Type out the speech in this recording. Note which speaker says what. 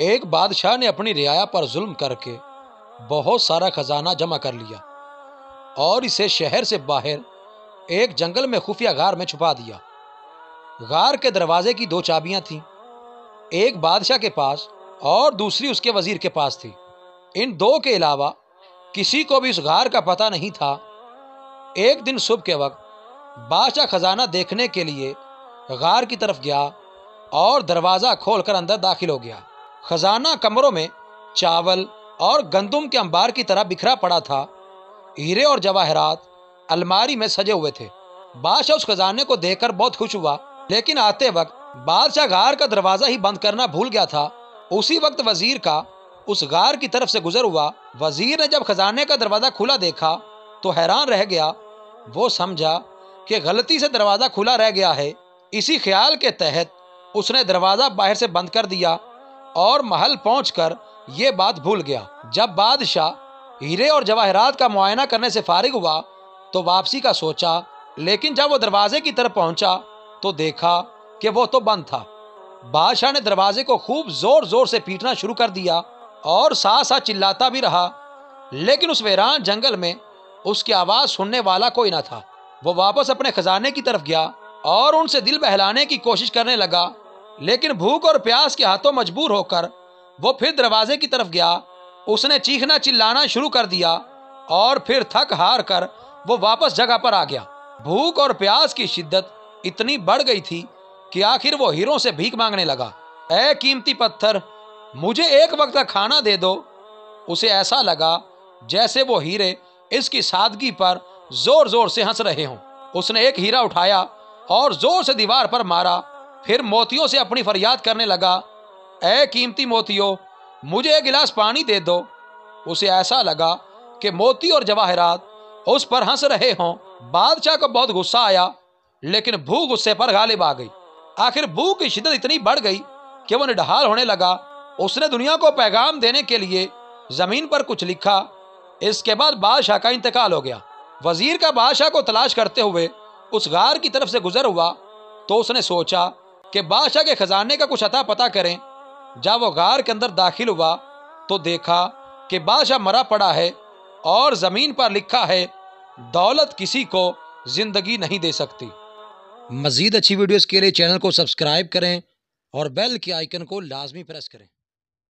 Speaker 1: ایک بادشاہ نے اپنی رعایا پر ظلم کر کے بہت سارا خزانہ جمع کر لیا اور اسے شہر سے باہر ایک جنگل میں خفیہ غار میں چھپا دیا۔ غار کے دروازے کی 2 چابیاں تھیں، ایک بادشاہ کے پاس اور دوسری اس کے وزیر کے پاس تھی۔ ان 2 کے علاوہ کسی کو بھی اس غار کا پتہ نہیں تھا۔ ایک دن صبح کے وقت بادشاہ خزانہ دیکھنے کے لیے غار کی طرف گیا اور دروازہ کھول کر اندر داخل ہو گیا۔ خزانہ کمروں میں چاول اور گندم کے انبار کی طرح بکھرا پڑا تھا۔ ہیرے اور جواہرات الماری میں سجے ہوئے تھے۔ بادشاہ اس خزانے کو دیکھ کر بہت خوش ہوا، لیکن آتے وقت بادشاہ غار کا دروازہ ہی بند کرنا بھول گیا تھا۔ اسی وقت وزیر کا اس غار کی طرف سے گزر ہوا۔ وزیر نے جب خزانے کا دروازہ کھلا دیکھا تو حیران رہ گیا۔ وہ سمجھا کہ غلطی سے دروازہ کھلا رہ گیا ہے۔ اسی خیال کے تحت اس نے دروازہ باہر سے بند کر دیا اور محل پہنچ کر یہ بات بھول گیا۔ جب بادشاہ ہیرے اور جواہرات کا معائنہ کرنے سے فارغ ہوا تو واپسی کا سوچا، لیکن جب وہ دروازے کی طرف پہنچا تو دیکھا کہ وہ تو بند تھا۔ بادشاہ نے دروازے کو خوب زور زور سے پیٹنا شروع کر دیا اور ساتھ ساتھ چلاتا بھی رہا، لیکن اس ویران جنگل میں اس کی آواز سننے والا کوئی نہ تھا۔ وہ واپس اپنے خزانے کی طرف گیا اور ان سے دل بہلانے کی کوشش کرنے لگا، لیکن بھوک اور پیاس کے ہاتھوں مجبور ہو کر وہ پھر دروازے کی طرف گیا۔ اس نے چیخنا چلانا شروع کر دیا اور پھر تھک ہار کر وہ واپس جگہ پر آ گیا۔ بھوک اور پیاس کی شدت اتنی بڑھ گئی تھی کہ آخر وہ ہیروں سے بھیک مانگنے لگا۔ اے قیمتی پتھر، مجھے ایک وقت کا کھانا دے دو۔ اسے ایسا لگا جیسے وہ ہیرے اس کی سادگی پر زور زور سے ہنس رہے ہوں۔ اس نے ایک ہیرا اٹھایا اور زور سے دیوار پر مارا، پھر موتیوں سے اپنی فریاد کرنے لگا، اے قیمتی موتیوں، مجھے ایک گلاس پانی دے دو۔ اسے ایسا لگا کہ موتی اور جواہرات اس پر ہنس رہے ہوں۔ بادشاہ کو بہت غصہ آیا، لیکن بھوک غصے پر غالب آ گئی۔ آخر بھوک کی شدت اتنی بڑھ گئی کہ وہ نڈھال ہونے لگا۔ اس نے دنیا کو پیغام دینے کے لیے زمین پر کچھ لکھا۔ اس کے بعد بادشاہ کا انتقال ہو گیا۔ وزیر کا بادشاہ کو تلاش کرتے ہوئے اس غار کی طرف سے گزر ہوا تو اس نے سوچا کہ بادشاہ کے خزانے کا کچھ اتا پتہ کریں۔ جب وہ غار کے اندر داخل ہوا تو دیکھا کہ بادشاہ مرا پڑا ہے اور زمین پر لکھا ہے، دولت کسی کو زندگی نہیں دے سکتی۔ مزید اچھی ویڈیوز کے لیے چینل کو سبسکرائب کریں اور بیل کے آئیکن کو لازمی پریس کریں۔